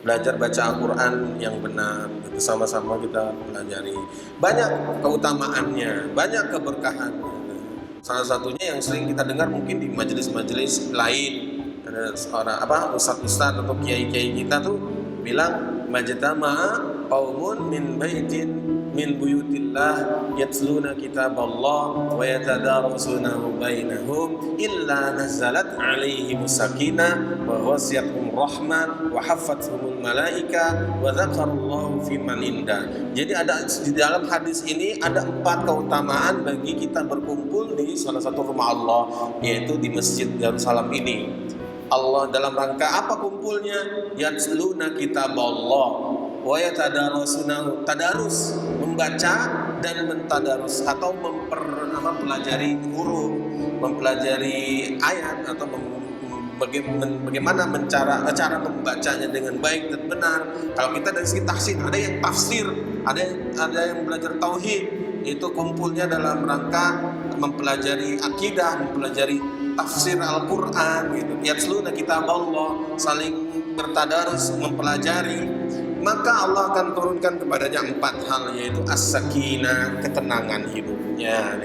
belajar baca Al-Quran yang benar, sama-sama kita pelajari. Banyak keutamaannya, banyak keberkahannya. Salah satunya yang sering kita dengar mungkin di majelis-majelis lain, ada seorang ustadz-ustadz atau kiai-kiai kita tuh bilang majtama'a qaumun min baitin min buyutillah yatluna kitaballah wa yatadarasunahu bainahum illa nazalat alaihimus sakinah wa ghasyiyatuhum rahmah wa haffathumul malaika wa dzakarallahu fi man inda. Jadi ada di dalam hadis ini ada 4 keutamaan bagi kita berkumpul di salah satu rumah Allah, yaitu di Masjid Yerusalem ini. Allah dalam rangka apa kumpulnya? Yatluna kitaballah wa yatadarasunahu, tadarus, membaca dan mentadarus atau mempelajari huruf, mempelajari ayat atau bagaimana cara membacanya dengan baik dan benar. Kalau kita dari segi tahsin, ada yang tafsir, ada yang belajar tauhid, itu kumpulnya dalam rangka mempelajari akidah, mempelajari tafsir Al-Quran gitu. Yatluna kitaballah, saling bertadarus, mempelajari. Maka Allah akan turunkan kepadanya 4 hal, yaitu as-sakinah, ketenangan hidupnya.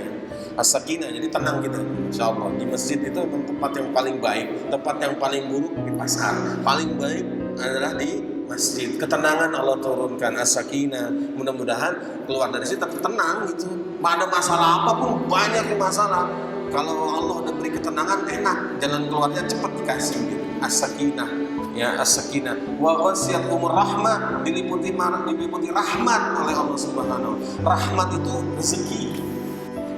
As-sakinah, jadi tenang gitu. Insyaallah di masjid itu tempat yang paling baik, tempat yang paling buruk di pasar, paling baik adalah di masjid. Ketenangan Allah turunkan, as-sakinah. Mudah-mudahan keluar dari situ tenang gitu. Ada masalah apapun, banyak masalah, kalau Allah udah beri ketenangan, enak, jalan keluarnya cepat dikasih gitu. As-sakinah, ya as-sakinah. Wa ghasyiyatuhum rahmah, diliputi rahmat oleh Allah Subhanahu. Rahmat itu rezeki,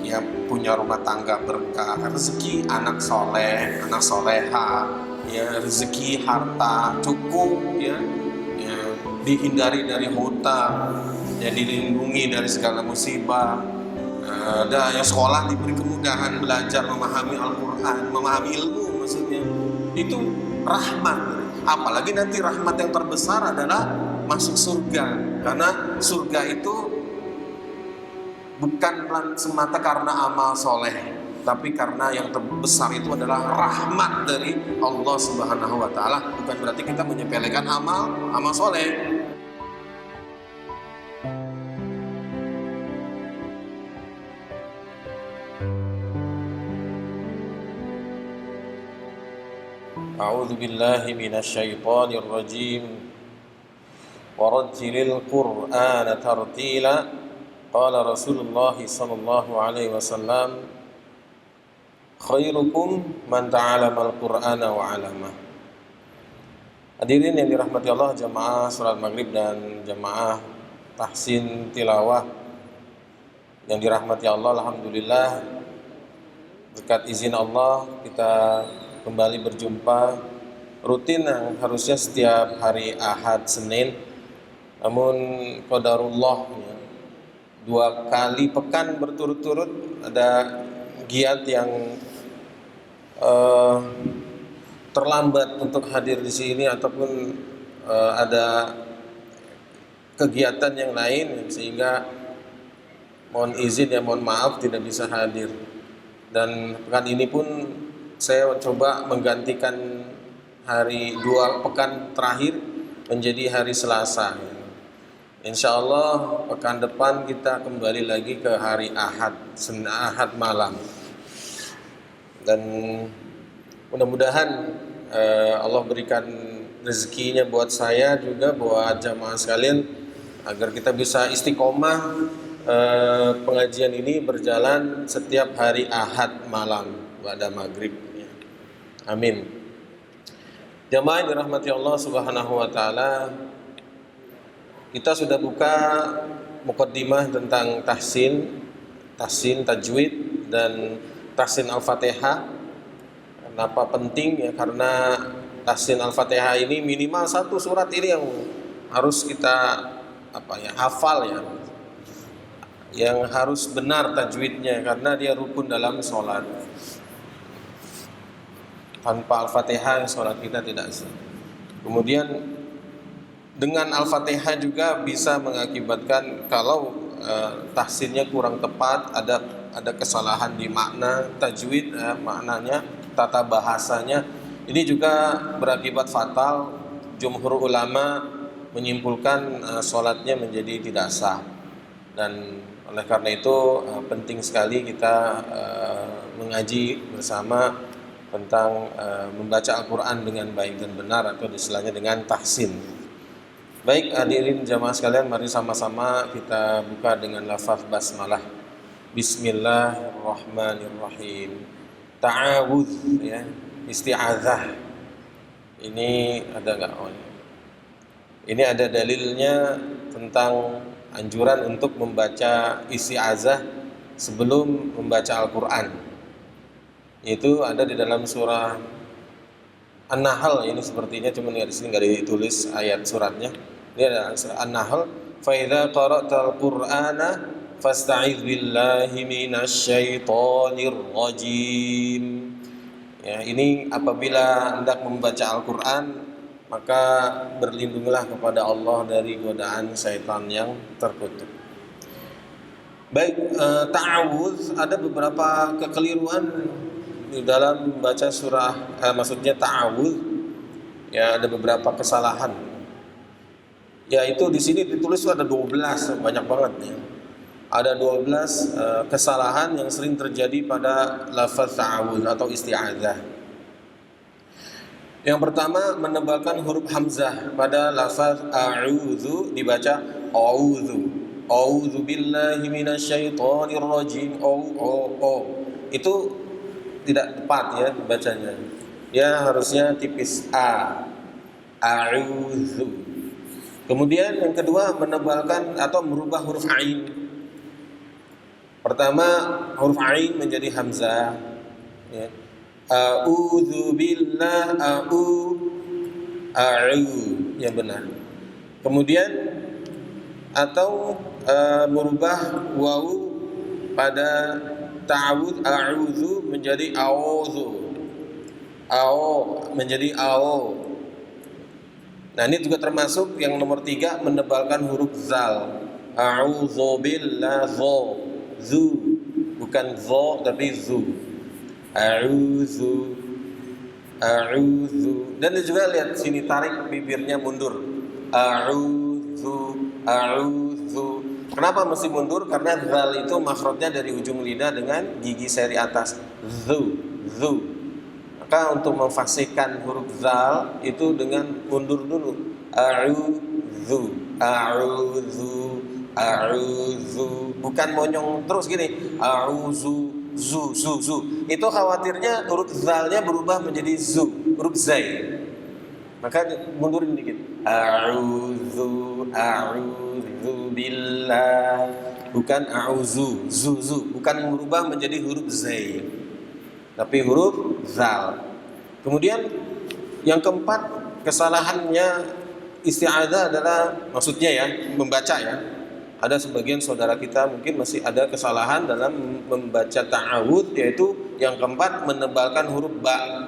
ya punya rumah tangga berkah, rezeki anak soleh, anak soleha, ya rezeki harta cukup, ya dihindari dari hutang, ya dilindungi dari segala musibah. Ada yang sekolah diberi kemudahan belajar memahami Al-Quran, memahami ilmu maksudnya. Itu rahmat. Apalagi nanti rahmat yang terbesar adalah masuk surga. Karena surga itu bukan semata karena amal soleh, tapi karena yang terbesar itu adalah rahmat dari Allah Subhanahu wa Ta'ala. Bukan berarti kita menyepelekan amal soleh. A'udzu billahi minasy syaithanir rajim. Warattilil Qur'ana tartila. Qala Rasulullah sallallahu alaihi wasallam, khairukum man ta'allama al-Qur'ana wa 'allama. Hadirin yang dirahmati Allah, jamaah salat maghrib dan jamaah tahsin tilawah yang dirahmati Allah, alhamdulillah berkat izin Allah kita kembali berjumpa rutin yang harusnya setiap hari Ahad Senin, namun qadarullah ya, 2 kali pekan berturut-turut ada giat yang terlambat untuk hadir di sini ataupun ada kegiatan yang lain sehingga mohon izin ya, mohon maaf tidak bisa hadir. Dan pekan ini pun saya coba menggantikan hari 2 pekan terakhir menjadi hari Selasa. Insya Allah pekan depan kita kembali lagi ke hari Ahad malam. Dan mudah-mudahan Allah berikan rezekinya buat saya juga, buat jamaah sekalian, agar kita bisa istiqomah pengajian ini berjalan setiap hari Ahad malam pada maghrib. Amin. Jamaah yang dirahmati Allah Subhanahu wa Ta'ala, kita sudah buka muqaddimah tentang tahsin, tajwid dan tahsin Al-Fatihah. Kenapa penting ya? Karena tahsin Al-Fatihah ini minimal 1 surat ini yang harus kita hafal ya, yang harus benar tajwidnya, karena dia rukun dalam sholat. Tanpa Al-Fatihah sholat kita tidak sah. Kemudian dengan Al-Fatihah juga bisa mengakibatkan kalau tahsinnya kurang tepat, ada kesalahan di makna tajwid, maknanya, tata bahasanya, ini juga berakibat fatal jumhur ulama menyimpulkan sholatnya menjadi tidak sah. Dan oleh karena itu penting sekali kita mengaji bersama tentang membaca Al-Quran dengan baik dan benar, atau istilahnya dengan tahsin. Baik hadirin jamaah sekalian, mari sama-sama kita buka dengan lafaz basmalah. Bismillahirrahmanirrahim. Ta'awudz, ya, isti'adzah. Ini ada enggak? Oh, ini ada dalilnya tentang anjuran untuk membaca isti'adzah sebelum membaca Al-Quran. Itu ada di dalam surah An-Nahl. Ini sepertinya cuma di sini nggak ditulis ayat suratnya. Ini ada surah An-Nahl. Fa idza qara'tal Qur'ana fasta'iz billahi minasyaitonir rajim. Ya, ini apabila hendak membaca Al-Quran, maka berlindunglah kepada Allah dari godaan syaitan yang terkutuk. Baik, ta'awudz, ada beberapa kekeliruan di dalam membaca surah, maksudnya ta'awudz. Ya, ada beberapa kesalahan. Yaitu di sini ditulis ada 12, banyak banget ya. Ada 12 kesalahan yang sering terjadi pada lafaz ta'awudz atau isti'adzah. Yang pertama, menebalkan huruf hamzah pada lafaz a'udzu dibaca a'udzu. A'udzu billahi minasyaitonir rajim. Itu tidak tepat ya bacanya. Dia harusnya tipis a. A'udzu. Kemudian yang kedua, menebalkan atau merubah huruf ain. Pertama, huruf ain menjadi hamzah, ya. A'udzu billah, a'u yang benar. Kemudian atau merubah wawu pada ta'awudz a'udzu menjadi a'udzu. Menjadi a'u. Nah, ini juga termasuk yang nomor 3, menebalkan huruf zal. A'udzu billah, zu, bukan zo tapi zu. A'udzu. Dan juga lihat sini, tarik bibirnya mundur. A'udzu. Kenapa mesti mundur? Karena zal itu makhrajnya dari ujung lidah dengan gigi seri atas. Zu. Maka untuk memfasihkan huruf zal itu dengan mundur dulu. A'udzu. Bukan monyong terus gini. A'udzu. Zu. Itu khawatirnya huruf zalnya berubah menjadi zu, huruf zai. Maka mundurin dikit. A'udzu billah. Bukan a'udzu, zu. Bukan berubah menjadi huruf zai, tapi huruf zal. Kemudian yang keempat, kesalahannya isti'adzah adalah, maksudnya ya, membaca ya. Ada sebagian saudara kita mungkin masih ada kesalahan dalam membaca ta'awudz, yaitu yang keempat, menebalkan huruf ba.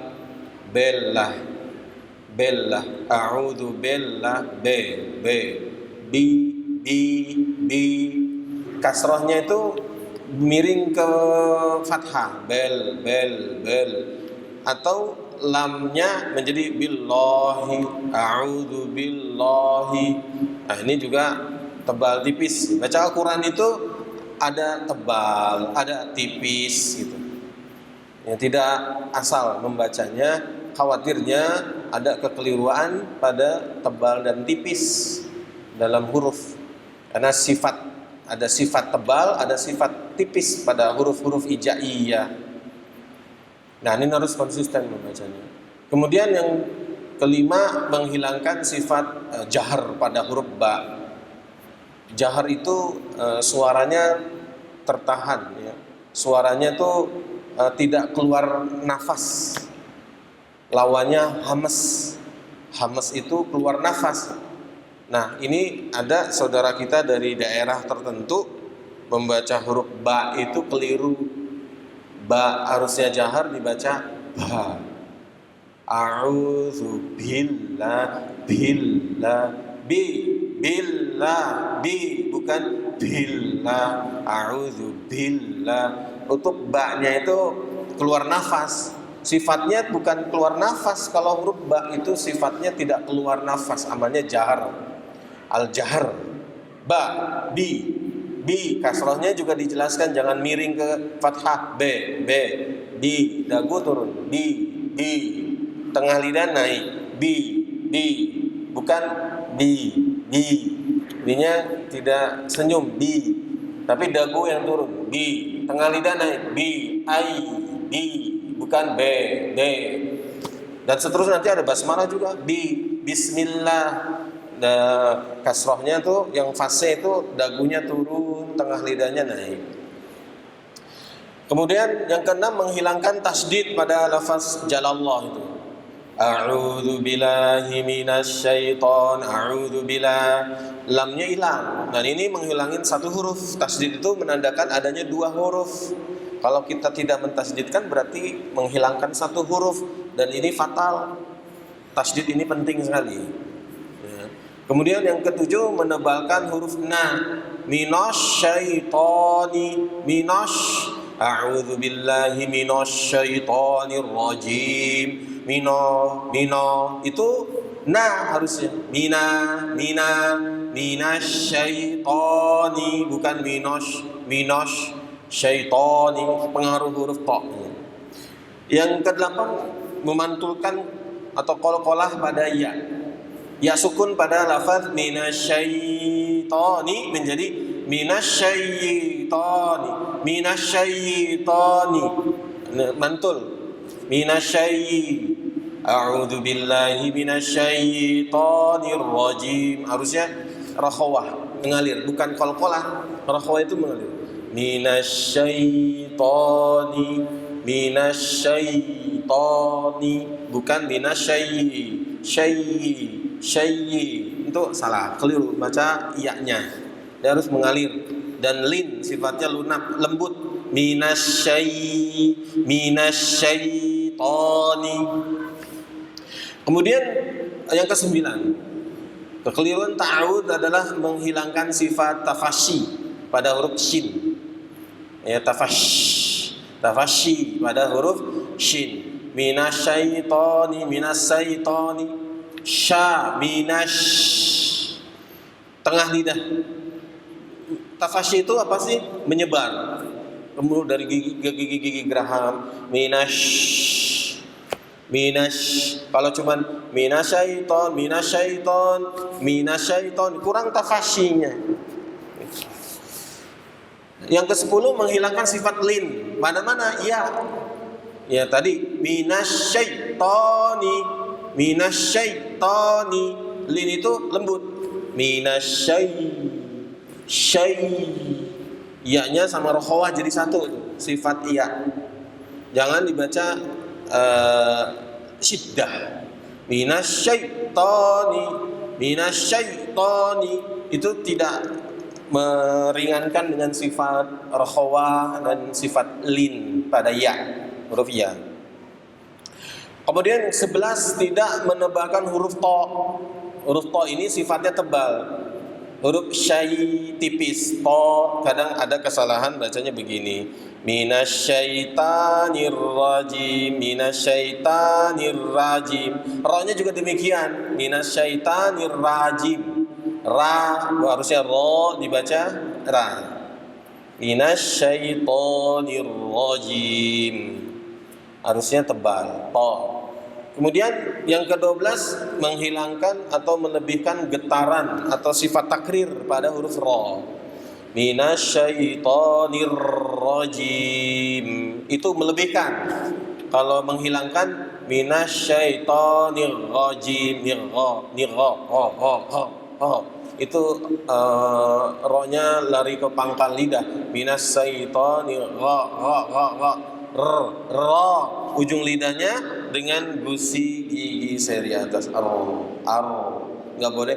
Bellah. A'udzu billah, bi. Kasrahnya itu miring ke fathah, bel. Atau lamnya menjadi billahi, a'udzu billahi. Nah, ini juga tebal tipis. Baca Al-Quran itu ada tebal, ada tipis gitu. Yang tidak asal membacanya, khawatirnya ada kekeliruan pada tebal dan tipis dalam huruf. Karena ada sifat tebal, ada sifat tipis pada huruf-huruf hijaiyah. Nah, ini harus konsisten membacanya. Kemudian yang kelima, menghilangkan sifat jahar pada huruf ba. Jahar itu suaranya tertahan ya. Suaranya tuh tidak keluar nafas. Lawannya hamas. Hamas itu keluar nafas. Nah, ini ada saudara kita dari daerah tertentu membaca huruf ba itu keliru. Ba harusnya jahar dibaca ba. A'udzu billah, bi bukan billah. A'udzu billah. Untuk ba-nya itu keluar nafas. sifatnya bukan keluar nafas. Kalau huruf ba itu sifatnya tidak keluar nafas, namanya jahar, al-jahar. Ba, bi kasrohnya juga dijelaskan, jangan miring ke fathah. Bi dagu turun, bi tengah lidah naik, bi bukan bi nya tidak senyum, bi tapi dagu yang turun, bi tengah lidah naik, bi bukan b. Dan seterusnya nanti ada basmalah juga, bismillah. Kasrohnya tuh yang fase itu dagunya turun, tengah lidahnya naik. Kemudian yang keenam, menghilangkan tasdid pada lafaz jalallah itu. A'udzu billahi minasyaiton, a'udzu billah, lamnya hilang. Dan ini menghilangin satu huruf. Tasdid itu menandakan adanya dua huruf. Kalau kita tidak mentasdidkan berarti menghilangkan satu huruf, dan ini fatal. Tasdid ini penting sekali. Kemudian yang ketujuh, menebalkan huruf na. Minasyaitoni, a'udzu billahi minasyaithanir rajim. Mino itu na harusnya. Minasyaitoni, bukan minasyaitoni, pengaruh huruf ta. Yang kedelapan, memantulkan atau qalqalah pada ya. Ya sukun pada lafaz minasyaitoni menjadi minasyaitoni. Mantul. A'udzu billahi minasyaitonir rajim. Harusnya rakhawah, mengalir, bukan qalqalah. Rakhawah itu mengalir. Minasyaitoni, bukan syayyi, itu salah, keliru baca iya-nya. Dia harus mengalir, dan lin sifatnya lunak, lembut. Minasyaitoni. Kemudian yang kesembilan, kekeliruan ta'awud adalah menghilangkan sifat tafashi pada huruf shin. Ya, tafashi pada huruf shin. Minasyaitoni, tengah lidah. Tafashi itu apa sih? Menyebar. Kemudian dari gigi geraham. Kalau cuman minasyaiton, kurang tafashinya. Yang ke-10, menghilangkan sifat lin. Mana-mana ya. Ya tadi minasyaitoni, lin itu lembut. Ya-nya sama rokhawah jadi satu, sifat iya. Jangan dibaca syiddah. Minasyaitoni itu tidak meringankan dengan sifat rokhawah dan sifat lin pada ya, huruf ya. Kemudian 11, tidak menebalkan huruf to. Huruf to ini sifatnya tebal. Huruf syai tipis, to kadang ada kesalahan bacanya begini. Minasyaitanir rajim. Ra-nya juga demikian. Minasyaitanir rajim. Ra harusnya ro dibaca ra. Minasyaitanir rajim. Harusnya tebal, to. Kemudian yang ke-12, menghilangkan atau melebihkan getaran atau sifat takrir pada huruf ra. Minasyaitonir rajim, itu melebihkan. Kalau menghilangkan minasyaitonir rajim, itu ro-nya lari ke pangkal lidah. Minasyaitonir ra, ujung lidahnya dengan gusi gigi seri atas nggak boleh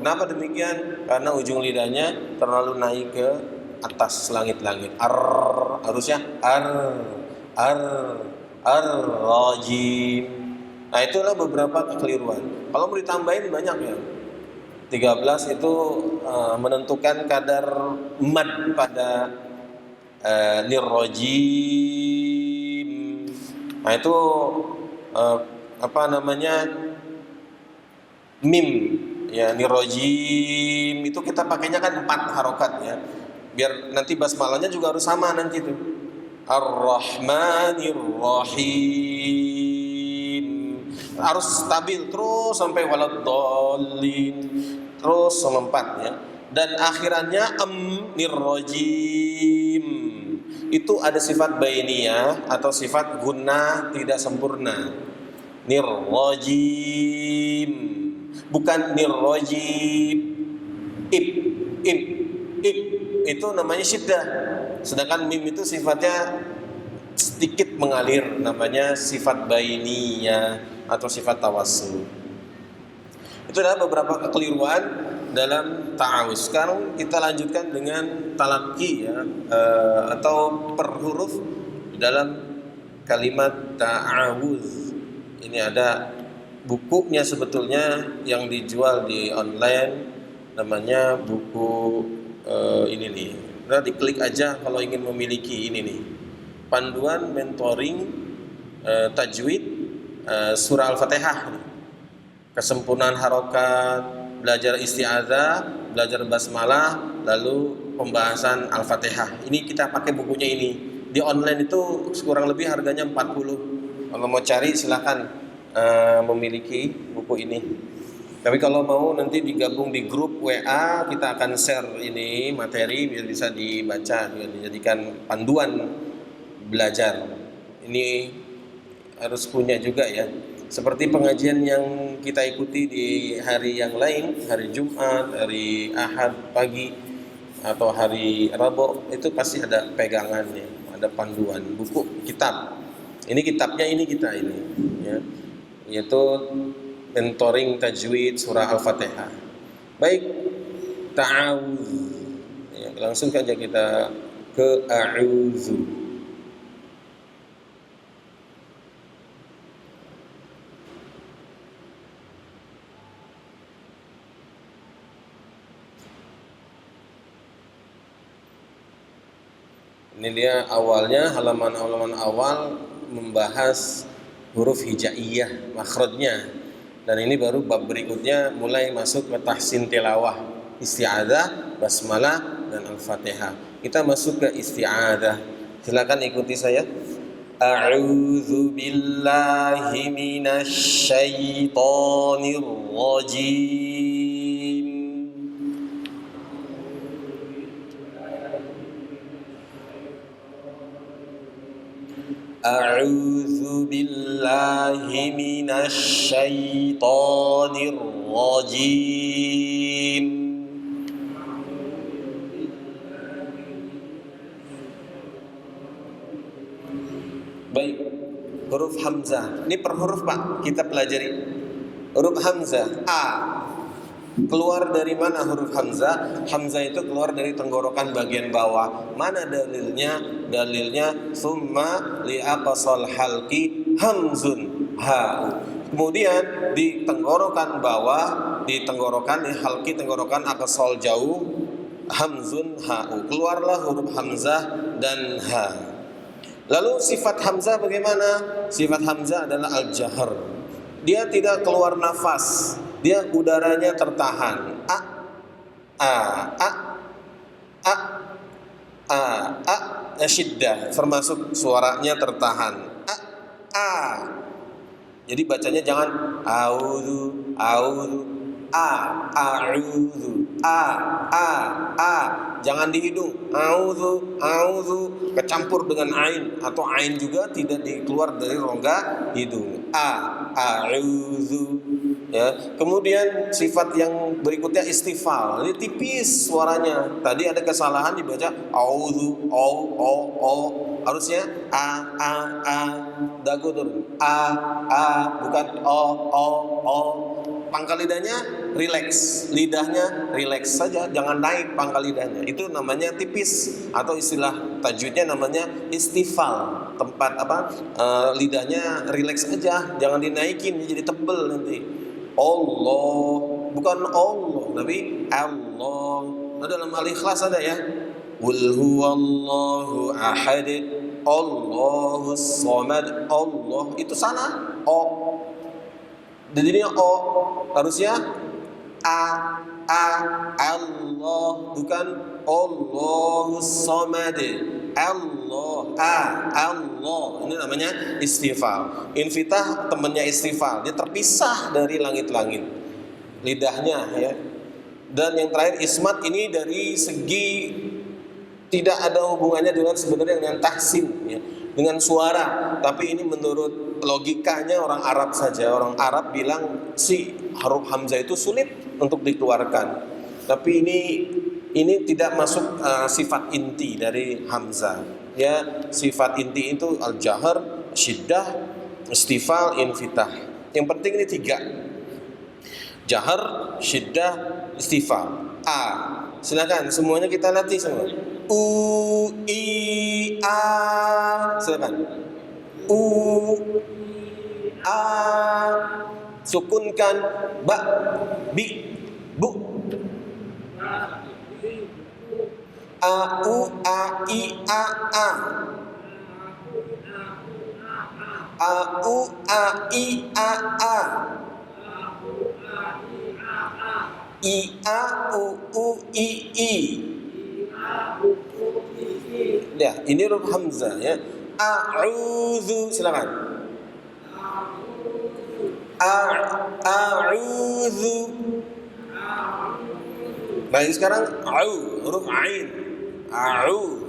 Kenapa demikian? Karena ujung lidahnya terlalu naik ke atas langit-langit. Harusnya rajim. Nah, itulah beberapa kekeliruan. Kalau mau ditambahin banyak ya. 13 itu menentukan kadar mad pada nirrajim. Nah itu apa namanya, mim ya, nirrojim itu kita pakainya kan 4 harokat ya, biar nanti basmalahnya juga harus sama nanti tuh. Ar-Rahmanir Rahim harus stabil terus sampai waladdallin, terus sama 4 ya. Dan akhirannya nirrojim itu ada sifat bainiyah atau sifat gunnah tidak sempurna. Nirrojim bukan nirrojim. Ib itu namanya syiddah, sedangkan mim itu sifatnya sedikit mengalir, namanya sifat bainiyah atau sifat tawassul. Itu adalah beberapa kekeliruan dalam ta'awuz. Sekarang kita lanjutkan dengan talaqi ya, atau per huruf dalam kalimat ta'awuz. Ini ada bukunya sebetulnya yang dijual di online, namanya buku ini nih. Nah, diklik aja kalau ingin memiliki ini nih. Panduan mentoring tajwid surah Al-Fatihah. Kesempurnaan harokat, belajar isti'adzah, belajar basmalah, lalu pembahasan Al-Fatihah. Ini kita pakai bukunya ini. Di online itu kurang lebih harganya 40. Kalau mau cari silakan memiliki buku ini. Tapi kalau mau nanti digabung di grup WA, kita akan share ini materi biar bisa dibaca, biar dijadikan panduan belajar. Ini harus punya juga ya. Seperti pengajian yang kita ikuti di hari yang lain, hari Jumat, hari Ahad pagi, atau hari Rabu, itu pasti ada pegangannya, ada panduan, buku, kitab. Ini kitabnya ini kita ini, ya, yaitu mentoring tajwid surah Al-Fatihah. Baik, ta'awuz. Ya, langsung saja kita ke a'udzu. Ini dia awalnya, halaman-halaman awal membahas huruf hijaiyah, makhrajnya. Dan ini baru bab berikutnya mulai masuk ke tahsin tilawah, isti'adzah, basmalah, dan al-fatihah. Kita masuk ke isti'adzah. Silakan ikuti saya. A'udzu billahi minasy syaithanir rajim. A'udzu billahi minasy syaithanir rajim. Baik, huruf hamzah. Ini per huruf Pak, kita pelajari. Huruf hamzah A. Keluar dari mana huruf hamzah? Hamzah itu keluar dari tenggorokan bagian bawah. Mana dalilnya? Dalilnya summa li aqsal halqi hamzun ha. Kemudian di tenggorokan bawah, di tenggorokan di halqi, tenggorokan aqsal jauh, hamzun ha. Keluarlah huruf hamzah dan ha. Lalu sifat hamzah bagaimana? Sifat hamzah adalah al-jahr. Dia tidak keluar nafas. Dia udaranya tertahan. Syiddah, termasuk suaranya tertahan. Jadi bacanya jangan a'udzu, a'udzu, jangan di hidung. A'udzu kecampur dengan ain, atau ain juga tidak dikeluar dari rongga hidung. A'udzu. Ya, kemudian sifat yang berikutnya istifal. Ini tipis suaranya. Tadi ada kesalahan dibaca auzu, harusnya dagu turun. Bukan o. Pangkal lidahnya rileks, lidahnya rileks saja, jangan naik pangkal lidahnya. Itu namanya tipis, atau istilah tajwidnya namanya istifal. Tempat lidahnya rileks aja, jangan dinaikin jadi tebel nanti. Allah, bukan Allah, tapi Allah. Nah, dalam Al-Ikhlas ada ya. Qul huwallahu ahad. Allahus somad, Allah itu salah, O. Jadinya O, harusnya A, Allah, bukan Allahus somad. Allah. Ini namanya istifal. Infitah temannya istifal. Dia terpisah dari langit-langit. Lidahnya ya. Dan yang terakhir ismat ini dari segi tidak ada hubungannya dengan sebenarnya dengan tahsin ya, dengan suara, tapi ini menurut logikanya orang Arab saja. Orang Arab bilang si huruf hamzah itu sulit untuk dikeluarkan. Tapi ini tidak masuk sifat inti dari hamzah. Ya, sifat inti itu al-jahr, syiddah, istifal, infitah. Yang penting ini 3. Jahar, syiddah, istifal. A. Silakan semuanya kita latih semua. U, I, A. Silakan. U, A. Sukunkan ba, bi, bu. A, U, A, I, A, A. A, U, A, I, A, A. I, A, U, U, I, I. Ya, ini huruf hamzah ya. A'udzu, silakan. A'udzu. Baik, sekarang au, huruf ain. Au.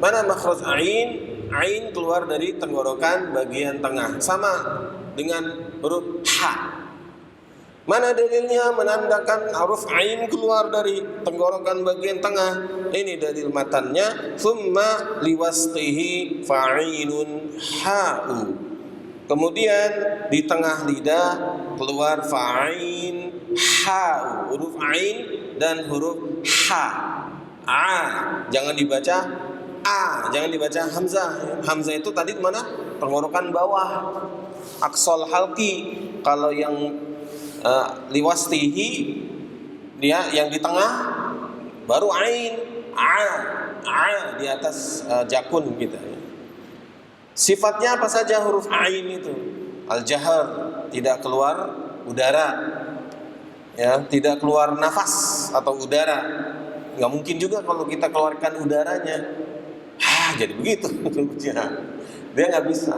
Mana makhraj ain? Ain keluar dari tenggorokan bagian tengah, sama dengan huruf ha. Mana dalilnya menandakan huruf ain keluar dari tenggorokan bagian tengah? Ini dalil matannya, thumma liwasqihi fa'inun ha'u. Kemudian di tengah lidah keluar fa'in ha'u, huruf ain dan huruf ha. A, jangan dibaca A, jangan dibaca hamzah. Hamzah itu tadi mana? Tenggorokan bawah, aqsal halqi. Kalau yang liwastihi dia yang di tengah baru ain, a di atas jakun kita ya. Sifatnya apa saja huruf ain itu? Al-jahr, tidak keluar udara ya, tidak keluar nafas atau udara. Nggak mungkin juga kalau kita keluarkan udaranya jadi begitu. Dia nggak bisa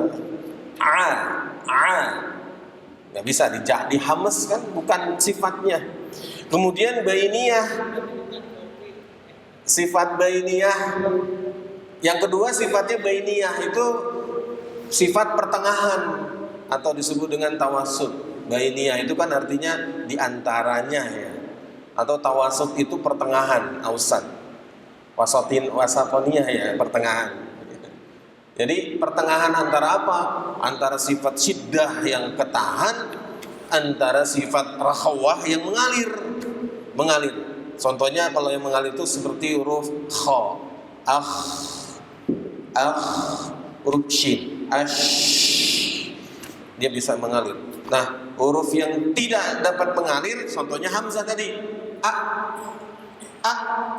nggak bisa dihames kan, bukan sifatnya. Kemudian bainiyah, sifat bainiyah yang kedua, sifatnya bainiyah itu sifat pertengahan atau disebut dengan tawassut. Bainiyah itu kan artinya diantaranya ya, atau tawassut itu pertengahan, ausat, wasatoniyah ya, pertengahan. Jadi pertengahan antara apa? Antara sifat syiddah yang ketahan, antara sifat rakhawah yang mengalir. Contohnya kalau yang mengalir itu seperti huruf kha, huruf shin, dia bisa mengalir. Nah, huruf yang tidak dapat mengalir, contohnya hamzah tadi, a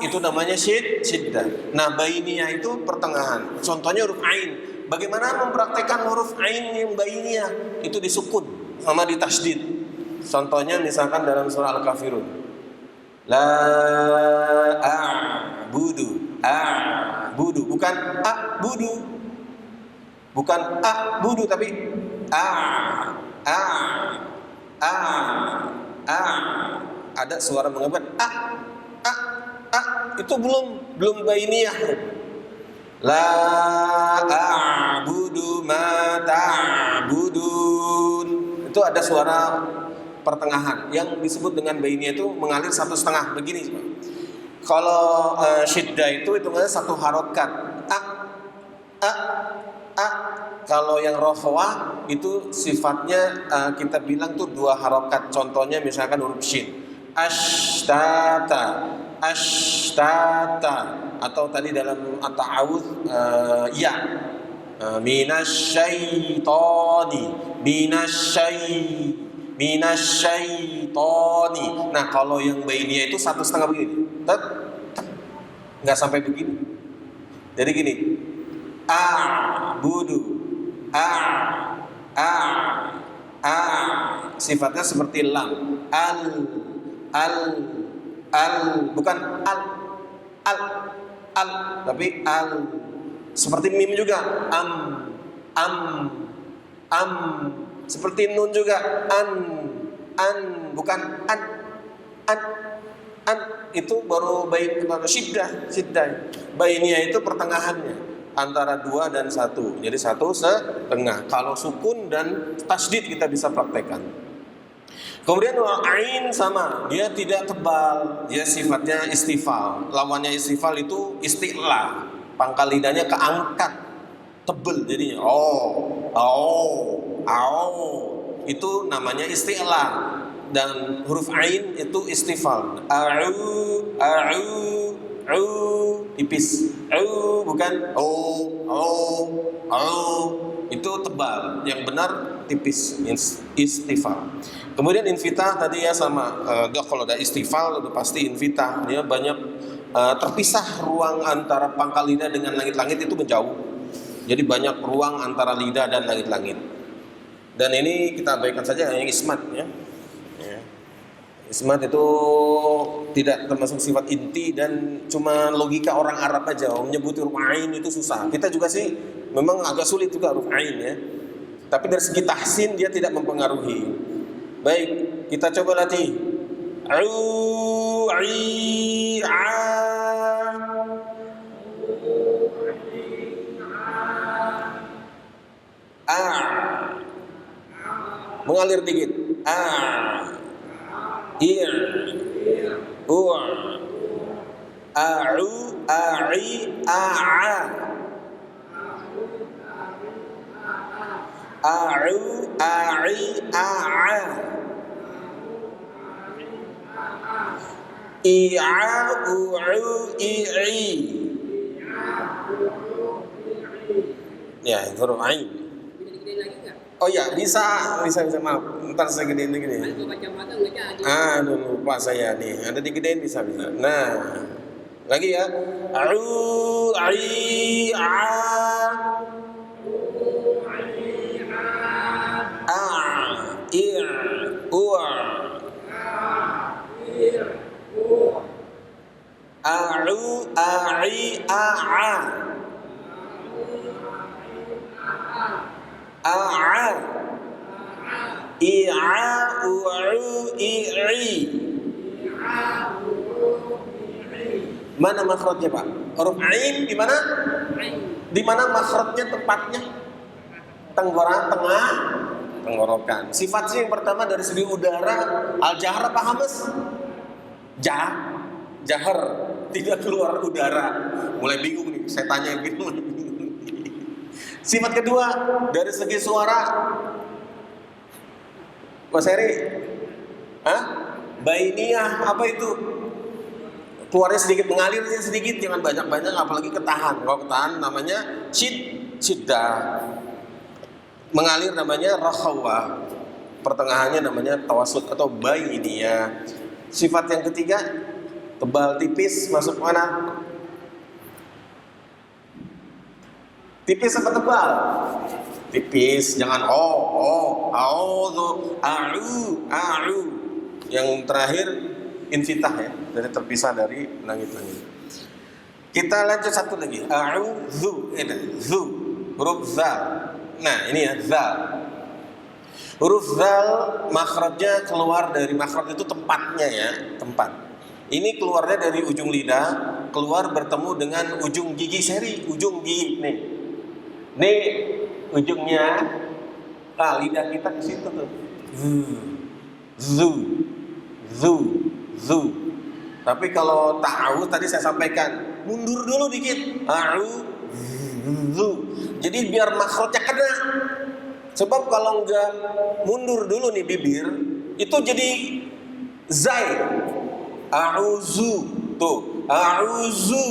itu namanya syiddah. Nah, bainiyah itu pertengahan. Contohnya huruf ain. Bagaimana mempraktekkan huruf ain yang bainiyah? Itu disukun sama ditasydid. Contohnya misalkan dalam surah Al-Kafirun. La a'budu. Bukan a'budu. Bukan a'budu tapi ada suara mengatakan itu belum bainiyah. La a'budu ma ta'budun. Itu ada suara pertengahan yang disebut dengan bainiyah, itu mengalir 1/2 begini. Kalau syiddah itu hitungannya 1 harokat. Kalau yang rakhawah itu sifatnya kita bilang tuh 2 harokat. Contohnya misalkan huruf shin. Ashtata, atau tadi dalam at-ta'awudz ya, minasyaitoni. Nah, kalau yang bainiyah itu 1/2 begini, nggak sampai begini. Jadi gini, a'budu, a a a sifatnya seperti lam, al bukan al tapi al, seperti mim juga, am seperti nun juga, an bukan an itu baru bain syiddah. Bainnya itu pertengahannya antara 2 dan 1. Jadi 1 setengah. Kalau sukun dan tasydid kita bisa praktekkan. Kemudian ain sama, dia tidak tebal, dia sifatnya istifal. Lawannya istifal itu isti'la. Pangkal lidahnya keangkat, tebel jadinya. Itu namanya isti'la. Dan huruf ain itu istifal. Tipis. Bukan itu tebal. Yang benar tipis, istifal. Kemudian infitah tadi ya sama. Kalau ada istifal udah pasti infitah. Dia banyak terpisah ruang antara pangkal lidah dengan langit-langit itu menjauh. Jadi banyak ruang antara lidah dan langit-langit. Dan ini kita abaikan saja yang ismat ya. Ismat itu tidak termasuk sifat inti dan cuma logika orang Arab aja. Menyebut huruf ain itu susah. Kita juga sih memang agak sulit juga huruf ain ya. Tapi dari segi tahsin dia tidak mempengaruhi. Baik, kita coba latih. Mengalir dikit. Ya, huruf ain. Oh ya, bisa maaf. Ntar saya gedein lagi nih. Lupa saya nih. Ada digedein bisa. Nah, lagi ya. Mana makhrajnya Pak? Huruf ain di mana? Di mana makhrajnya tepatnya? Tenggorokan. Sifat sih yang pertama dari segi udara, al-jahr apa hamas? Jahar, tidak keluar udara. Mulai bingung nih, saya tanya gitu. Sifat kedua dari segi suara, Mas Heri, bainiyah apa itu? Keluarnya sedikit, mengalirnya sedikit, jangan banyak-banyak, apalagi ketahan. Kalau ketahan namanya syiddah. Mengalir namanya rakhawa. Pertengahannya namanya tawasud atau bainiyah. Sifat yang ketiga, tebal tipis, masuk mana? Tipis apa tebal? Tipis, jangan Yang terakhir infitah ya, dari terpisah dari langit-langit. Kita lanjut satu lagi. Zu, huruf zal. Nah, ini ya zal. Huruf zal makhrajnya keluar dari makhraj itu tempatnya ya, tempat. Ini keluarnya dari ujung lidah, keluar bertemu dengan ujung gigi seri, ujung gigi nih. Nih ujungnya, lidah kita ke situ tuh. Zu. Tapi kalau ta'awudz tadi saya sampaikan, mundur dulu dikit. Zu. Jadi biar makhrajnya kena. Sebab kalau enggak mundur dulu nih bibir, itu jadi zai. A'udzu. Tuh, a'udzu.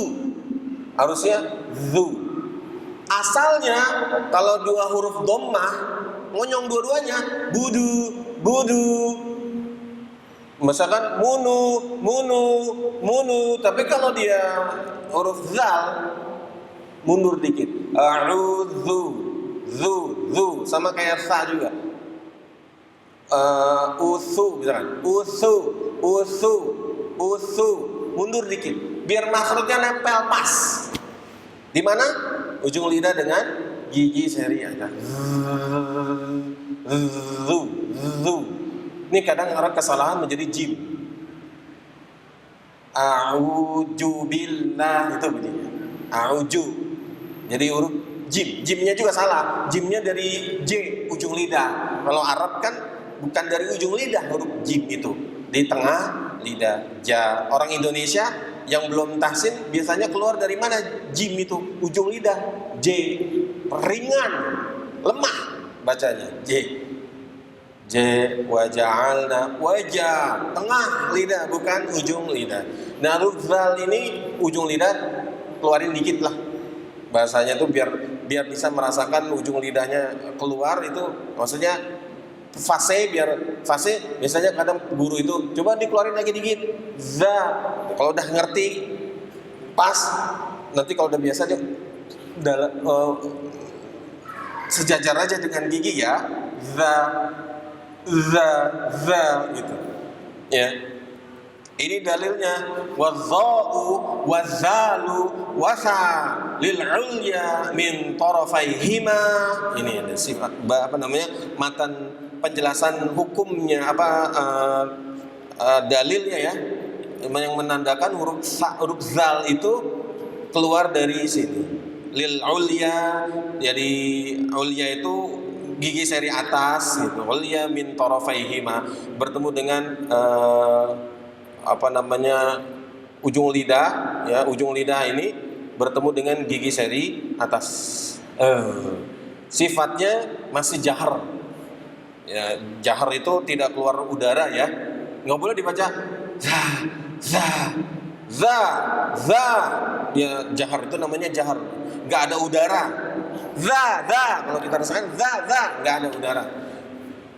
Harusnya zu. Asalnya kalau dua huruf dhammah ngonyong dua-duanya, budu. Misalkan munu, tapi kalau dia huruf zal mundur dikit. A'udzu, zu, sama kayak sa juga. Usu, misalkan. Usu, mundur dikit. Biar makhrajnya nempel pas. Di mana? Ujung lidah dengan gigi seri atas. Zu. Ini kadang orang kesalahan menjadi jim. A'udzu billah itu bunyinya. A'udzu. Jadi huruf jim. Jimnya juga salah. Jimnya dari J ujung lidah. Kalau Arab kan bukan dari ujung lidah huruf jim itu. Di tengah lidah. Ja. Orang Indonesia yang belum tahsin biasanya keluar dari mana jim itu? Ujung lidah. J. Ringan. Lemah bacanya. J. Waja'alna wajah tengah lidah bukan ujung lidah. Nah ruzal ini ujung lidah keluarin dikit lah bahasanya tuh biar bisa merasakan ujung lidahnya keluar itu maksudnya fase biasanya kadang guru itu coba dikeluarin lagi dikit za kalau udah ngerti pas nanti kalau udah biasa dia sejajar aja dengan gigi ya za gitu ya. Ini dalilnya wadzau wazalu wasa lil ulya min tarafaihima. Ini ada sifat matan penjelasan hukumnya dalilnya ya yang menandakan huruf zal itu keluar dari sini lil ulya. Jadi ulya itu gigi seri atas gitu. Ulya min tarafaihima bertemu dengan ujung lidah ya, ujung lidah ini bertemu dengan gigi seri atas. Sifatnya masih jahar. Ya, jahar itu tidak keluar udara ya. Enggak boleh dibaca za. Ya, jahar itu namanya jahar. Enggak ada udara. Za kalau kita rasakan za enggak ada udara.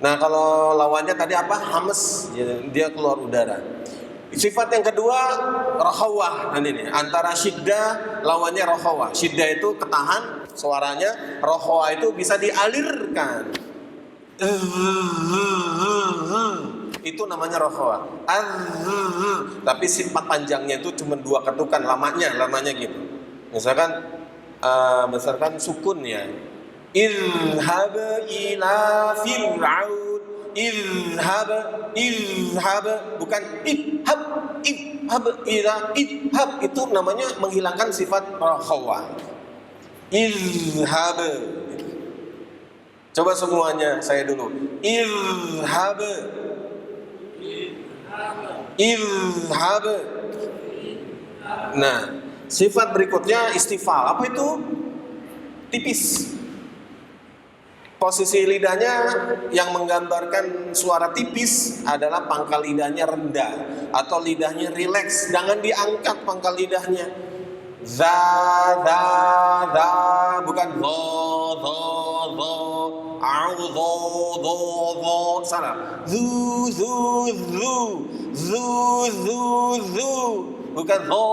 Nah, kalau lawannya tadi apa? Hames, dia keluar udara. Sifat yang kedua rokhawah. Nah ini antara syiddah lawannya rokhawah. Syiddah itu ketahan suaranya, rokhawah itu bisa dialirkan. Itu namanya rokhawah. Tapi sifat panjangnya itu cuma 2 ketukan lamanya gitu. Misalkan sukun ya. Izhab ila fir'aun. Izhab bukan idhab itu namanya menghilangkan sifat rokhawah. Izhab. Coba semuanya saya dulu. Izhab. Nah, sifat berikutnya istifal. Apa itu? Tipis. Posisi lidahnya yang menggambarkan suara tipis adalah pangkal lidahnya rendah atau lidahnya rileks, jangan diangkat pangkal lidahnya. Za bukan zo au salah. Zu bukan zo.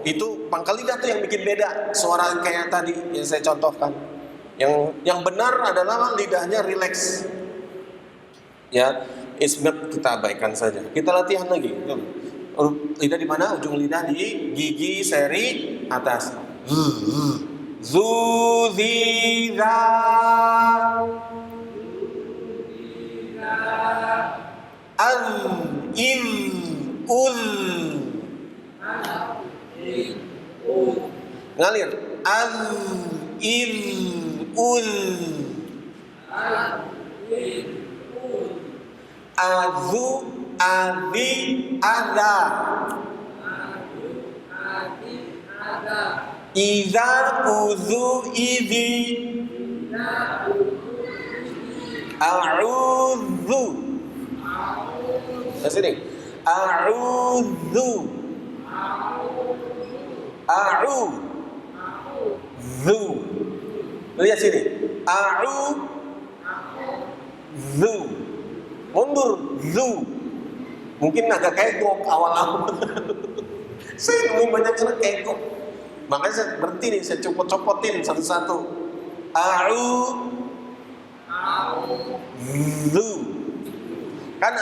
Itu pangkal lidah tuh yang bikin beda suara kayak tadi yang saya contohkan. Yang benar adalah lidahnya rileks. Ya, isbat kita abaikan saja. Kita latihan lagi. Lidah di mana? Ujung lidah di gigi seri atas. Zuziza. Ngalir. Azu adi ada. Iza uzu idi. A'udzu. Nah, sini. A'udzu. Zu. Lihat sini. Zu. Mundur. Zu. Mungkin agak kegok awal-awal. Saya nemuin banyak anak kegok. Makanya saya berhenti nih, saya copot-copotin satu-satu. A'udzu. Kan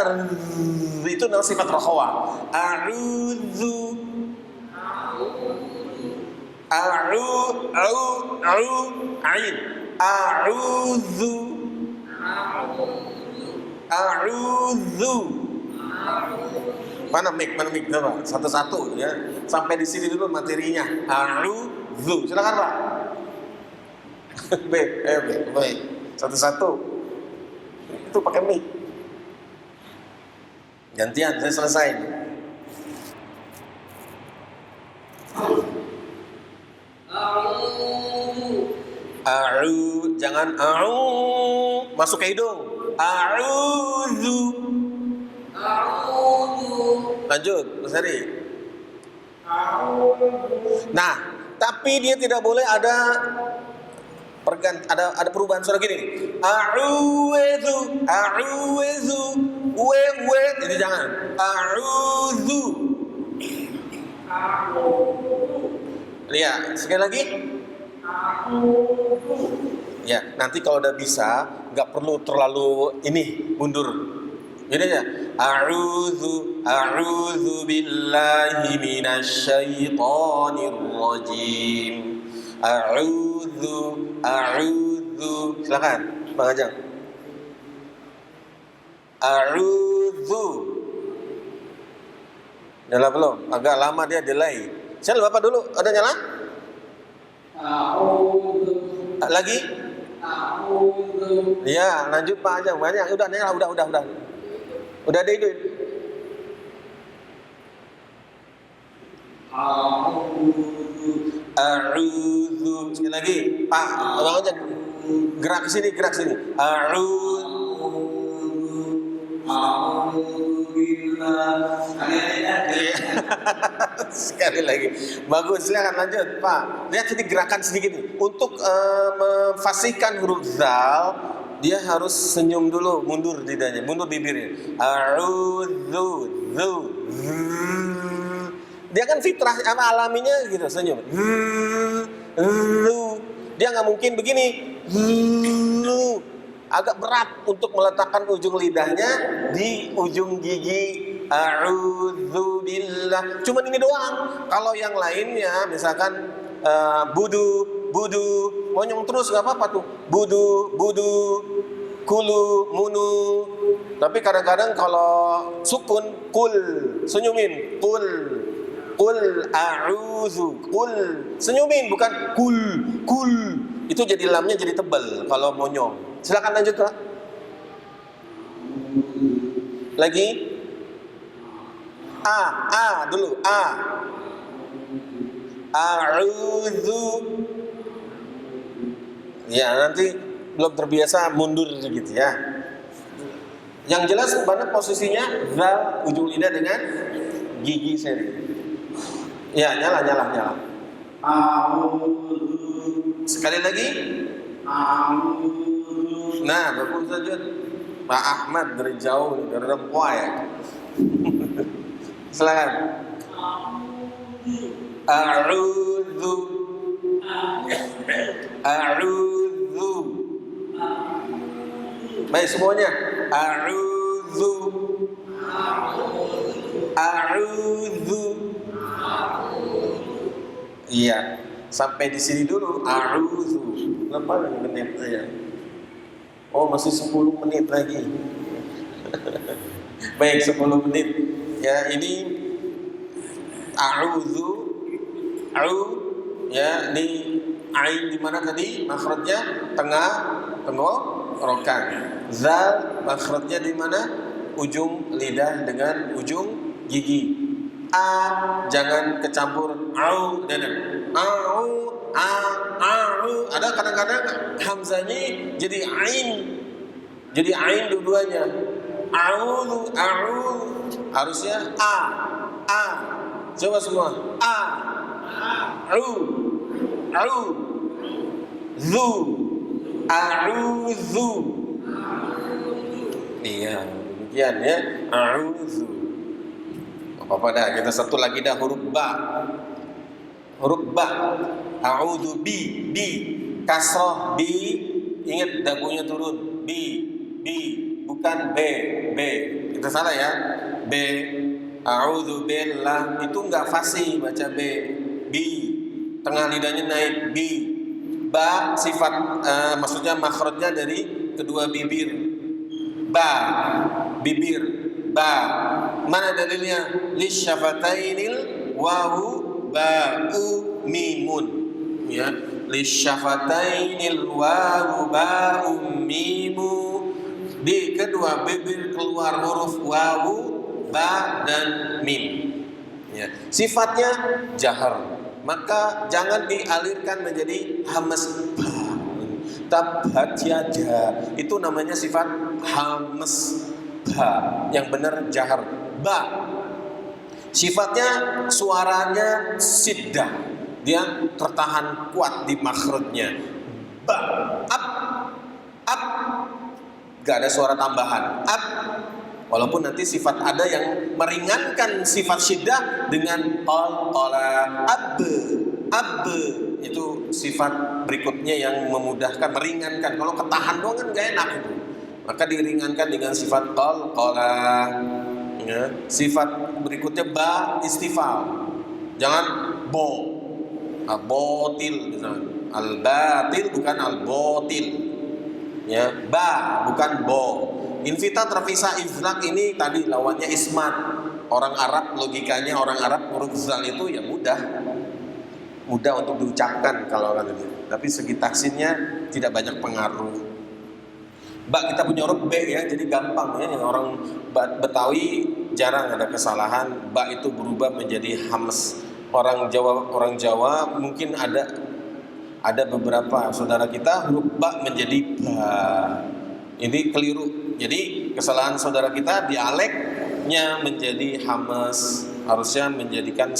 itu namanya sifat rokhawah. A'udzu. Ain. A'udzu. Mana mic coba satu-satu ya. Sampai di sini dulu materinya. A'udzu. Silakan Pak. Baik. Satu-satu. Itu pakai mic. Gantian, saya selesai. Jangan masuk ke hidung. A'udzu. Lanjut, Mas Heri. Nah, tapi dia tidak boleh ada perubahan suara gini. A'udzu. Jadi jangan. A'udzu. Lihat, sekali lagi. Ya, nanti kalau udah bisa, nggak perlu terlalu mundur. Jadi ya, a'udzu billahi minasyaitonir rajim. A'udzu. Silakan, Bang Ajeng. A'udzu. Nyala belum? Agak lama dia delay. Saya Bapak dulu, ada nyala? Lagi? Ya, lanjut Pak Ajeng. Banyak, udah nyala, udah. Udah ada itu. A'udzu. Sekali lagi, Pak, Bang Ajeng. Gerak sini. Sekali lagi. Bagus, silakan lanjut, Pak. Lihat ini gerakan sedikit nih. Untuk memfasihkan huruf zal, dia harus senyum dulu, mundur lidahnya, mundur bibirnya. A'udzu. Dia kan fitrah alaminya gitu, senyum. Dia nggak mungkin begini. Agak berat untuk meletakkan ujung lidahnya di ujung gigi. A'udzubillah. Cuman ini doang. Kalau yang lainnya, misalkan budu, monyong terus nggak apa-apa tuh. Budu, kulu, munu. Tapi kadang-kadang kalau sukun, kul, senyumin, kul a'udzu, kul, senyumin bukan kul. Itu jadi lamnya jadi tebal kalau monyong. Silakan lanjut Pak. Lagi. Dulu. A'udzu. Ya, nanti belum terbiasa mundur gitu ya. Yang jelas mana posisinya zal ujung lidah dengan gigi seri. Ya, nyala. Sekali lagi. Nah, bagus saja. Pak Ahmad dari jauh, dari Rempoa ya. Silakan. A'udzu. Baik semuanya. A'udzu. Iya, sampai di sini dulu. A'udzu. Berapa menit aja? Oh, masih 10 menit lagi. Baik, 10 menit. Ya, ini a'udzu. Ya, ini ain di mana tadi? Makhrajnya tengah tenggorokan. Zal makhrajnya di mana? Ujung lidah dengan ujung gigi. Jangan kecampur dan ada kadang-kadang hamzanya jadi ain dua-duanya. Harusnya coba semua. A'udzu. Iya, demikian ya. A'udzu. Apa-apa dah, kita satu lagi dah huruf ba. huruf ba. A'udzu bi kasroh bi, ingat dagunya turun, bi bukan b. Itu salah ya. B, a'udzu billah, itu enggak fasih baca bi, tengah lidahnya naik bi. Ba sifat maksudnya makhrajnya dari kedua bibir. Ba, bibir, ba. Mana dalilnya? Lisyafatainil wawu ba'u mimun. Ya, lisyafatainil wawu ba'u mimu. Di kedua bibir keluar huruf wawu, ba dan mim. Ya, sifatnya jahar. Maka jangan dialirkan menjadi hamas. Tabat yada, itu namanya sifat hamas. Ba yang benar jahar. Ba sifatnya suaranya siddah, dia tertahan kuat di makhrajnya. Ba, ab, gak ada suara tambahan. Ab, walaupun nanti sifat ada yang meringankan sifat syiddah dengan qala, ab, itu sifat berikutnya yang memudahkan, meringankan. Kalau ketahan doang kan gak enak itu. Maka diringankan dengan sifat qala. Ya. Sifat berikutnya ba istifal. Jangan bo. Botil misalnya. Al-batil bukan al-botil. Ya, ba bukan bo. Invita terpisah izlak ini tadi lawannya ismat. Orang Arab logikanya, orang Arab huruf zal itu ya mudah untuk diucapkan kalau kan itu. Tapi segi taksinnya tidak banyak pengaruh. Ba kita punya huruf B ya, jadi gampang ya. Yang orang Betawi jarang ada kesalahan. Ba itu berubah menjadi hams. Orang Jawa mungkin ada beberapa saudara kita huruf ba menjadi ba. Ini keliru. Jadi kesalahan saudara kita dialeknya menjadi hamas. Harusnya menjadikan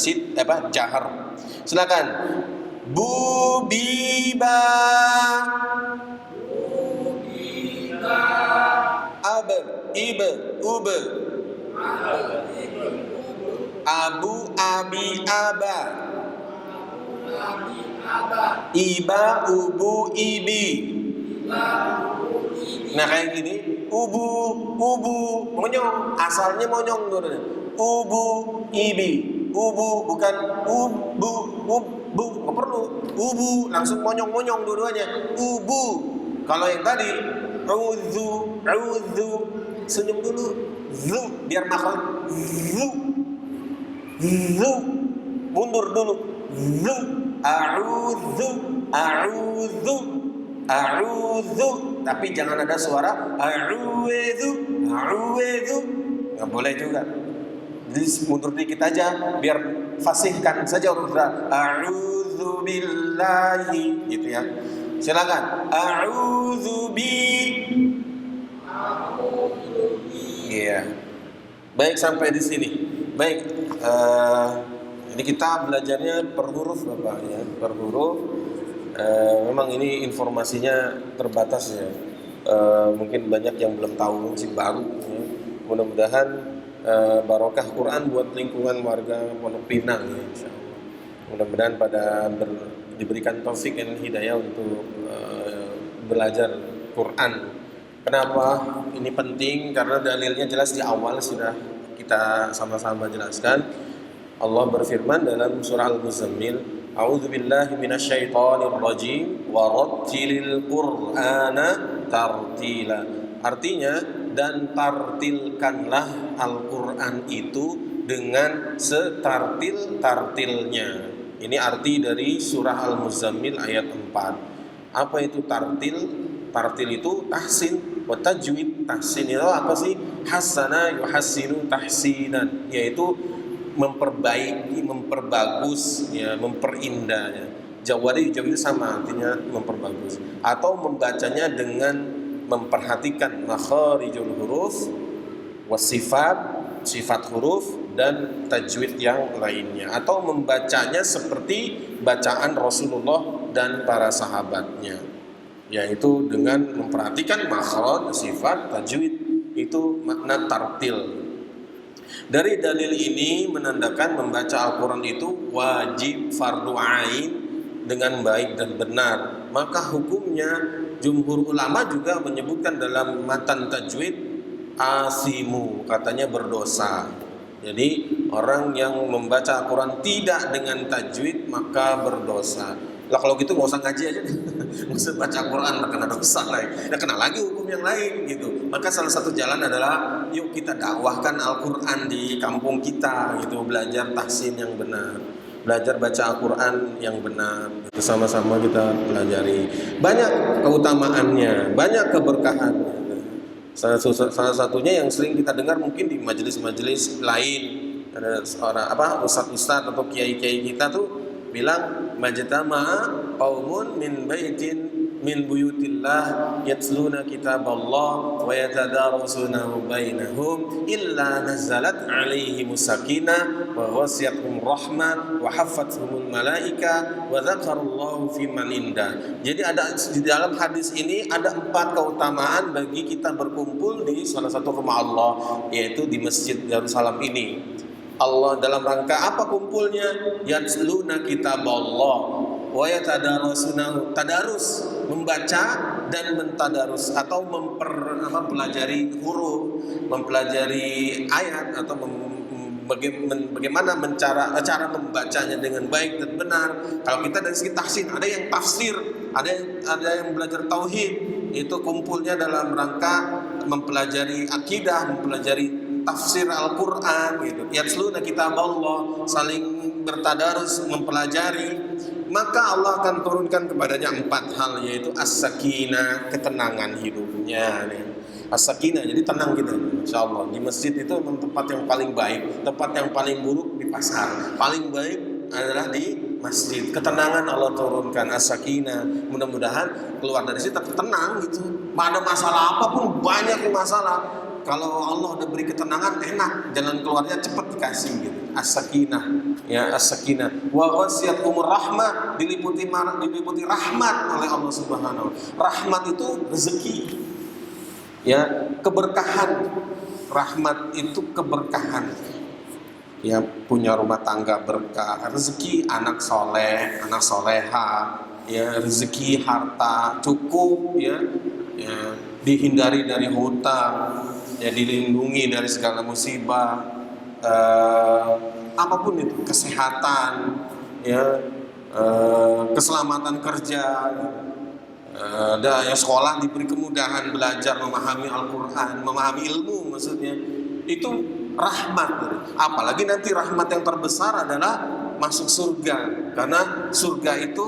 jahar. Silakan. Bubiba. Ibe, ube. Abu, abi, aba. Iba, ubu, ibi. Nah kayak gini, ubu, monyong. Asalnya monyong tuh. Ubu, ibi. Ubu bukan ubu, nggak perlu. Ubu langsung monyong dua-duanya. Ubu. Kalau yang tadi A'udzu, senyum dulu. Zu, biar makhluk. Zu, mundur dulu. Zu, a'udzu. Tapi jangan ada suara a'udzu. Nggak boleh juga. Jadi mundur dikit aja, biar fasihkan saja huruf ra. A'udzu billahi, gitu ya. Silakan. A'udzu bi. Iya. Baik sampai di sini. Baik. Ini kita belajarnya per huruf Bapak ya, per huruf. Memang ini informasinya terbatas ya. Mungkin banyak yang belum tahu, masih baru. Ya. Mudah-mudahan barokah Quran buat lingkungan warga Pondok Pinang ya, insyaallah. Mudah-mudahan diberikan taufik dan hidayah untuk belajar Quran. Kenapa ini penting? Karena dalilnya jelas di awal sudah kita sama-sama jelaskan. Allah berfirman dalam surah Al-Muzammil, "A'udzubillahi minasyaitonirrajim wa rattilil Qur'ana tartila." Artinya, dan tartilkanlah Al-Qur'an itu dengan setartil-tartilnya. Ini arti dari surah Al-Muzammil ayat 4. Apa itu tartil? Tartil itu tahsin wa tajwid. Tahsin itu apa sih? Hasana yuhassinu tahsinan, yaitu memperbaiki, memperbagus, ya, memperindah. Ya. Jawadi itu sama artinya memperbagus. Atau membacanya dengan memperhatikan makharijul huruf, sifat huruf dan tajwid yang lainnya, atau membacanya seperti bacaan Rasulullah dan para sahabatnya, yaitu dengan memperhatikan makhraj, sifat, tajwid. Itu makna tartil. Dari dalil ini menandakan membaca Al-Quran itu wajib fardu ain dengan baik dan benar. Maka hukumnya jumhur ulama juga menyebutkan dalam matan tajwid asimu, katanya berdosa. Jadi orang yang membaca Al-Quran tidak dengan tajwid maka berdosa. Lah kalau gitu nggak usah ngaji aja, nggak usah baca Quran, kena dosa lagi. Nah, kena lagi hukum yang lain gitu. Maka salah satu jalan adalah yuk kita dakwahkan Al-Quran di kampung kita gitu, belajar tahsin yang benar, belajar baca Al-Quran yang benar. Sama-sama kita pelajari. Banyak keutamaannya, banyak keberkahannya. Salah satunya yang sering kita dengar mungkin di majelis-majelis lain, ada seorang ustadz atau kiai-kiai kita tuh bilang majtama'a qaumun min baitin min buyutillah yatluna kitaballah wa yatadarasunahu bainahum illa nazalat alaihimus sakinah wa ghasyiyatuhum rahmah wa haffathumul malaika wa dzakarallahu fi man indah. Jadi ada di dalam hadis ini ada 4 keutamaan bagi kita berkumpul di salah satu rumah Allah, yaitu di Masjid Darussalam ini. Allah dalam rangka apa kumpulnya? Yatluna kitaballah wa yatadarasunahu, tadarus, membaca dan mentadarus atau mempelajari huruf, mempelajari ayat atau bagaimana cara membacanya dengan baik dan benar. Kalau kita dari segi tahsin, ada yang tafsir, ada yang belajar tauhid, itu kumpulnya dalam rangka mempelajari akidah, mempelajari tafsir Al-Quran gitu. Yatsluna kitaballah, saling bertadarus, mempelajari. Maka Allah akan turunkan kepadanya 4 hal, yaitu as-sakinah, ketenangan hidupnya nih. As-sakinah, jadi tenang kita, insyaallah. Di masjid itu tempat yang paling baik, tempat yang paling buruk di pasar. Paling baik adalah di masjid. Ketenangan Allah turunkan, as-sakinah. Mudah-mudahan keluar dari situ tenang gitu. Ada masalah apapun, banyak masalah, kalau Allah udah beri ketenangan, enak, jalan keluarnya cepat dikasih gitu. As-sakinah, ya as-sakinah. Wa ghasyiyatuhum rahmah, diliputi rahmat oleh Allah Subhanahu. Rahmat itu rezeki, ya keberkahan. Rahmat itu keberkahan. Ya punya rumah tangga berkah, rezeki anak soleh, anak soleha, ya rezeki harta cukup, ya dihindari dari hutang, ya dilindungi dari segala musibah, apapun itu, kesehatan, ya keselamatan kerja, ada yang sekolah diberi kemudahan belajar memahami Al-Quran, memahami ilmu maksudnya, itu rahmat. Apalagi nanti rahmat yang terbesar adalah masuk surga, karena surga itu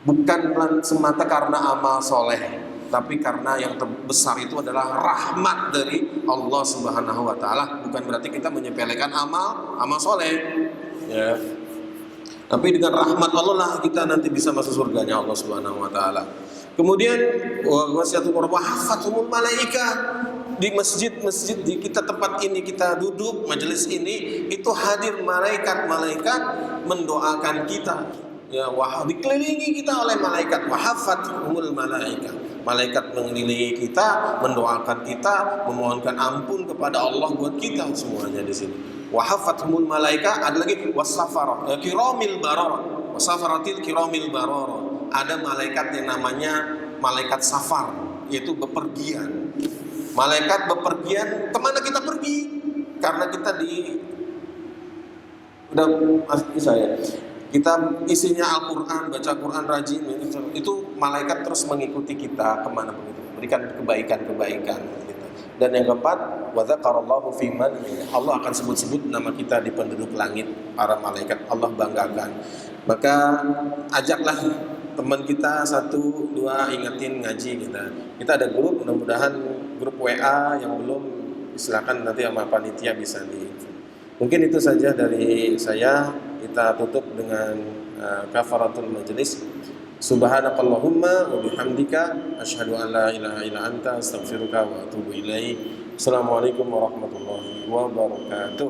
bukan semata karena amal soleh, tapi karena yang terbesar itu adalah rahmat dari Allah Subhanahu wa taala. Bukan berarti kita menyepelekan amal soleh, ya. Tapi dengan rahmat Allah lah kita nanti bisa masuk surganya Allah Subhanahu wa taala. Kemudian wa hafathumul malaika, di masjid di kita tempat ini kita duduk majelis ini itu hadir malaikat mendoakan kita. Ya, dikelilingi kita oleh malaikat, wahafathumul malaika. Malaikat mengelilingi kita, mendoakan kita, memohonkan ampun kepada Allah buat kita semuanya di sini. Wahafathumul malaika, ada lagi wasafara, kiramil barara, wasafaratil kiramil barara. Ada malaikat yang namanya malaikat safar, yaitu bepergian. Malaikat bepergian, kemana kita pergi? Karena kita kita isinya Al-Quran, baca Quran rajin, itu malaikat terus mengikuti kita kemana pun, berikan kebaikan gitu. Dan yang keempat, wa dzakarallahu fi man, Allah akan sebut-sebut nama kita di penduduk langit, para malaikat Allah banggakan. Maka ajaklah teman kita 1, 2 ingetin ngaji kita. Kita ada grup, mudah-mudahan grup WA yang belum, silakan nanti sama panitia bisa Mungkin itu saja dari saya. Kita tutup dengan kafaratul majlis. Subhanakallahumma wa bihamdika asyhadu an la ilaha illa anta astaghfiruka wa atubu ilaik. Assalamualaikum warahmatullahi wabarakatuh.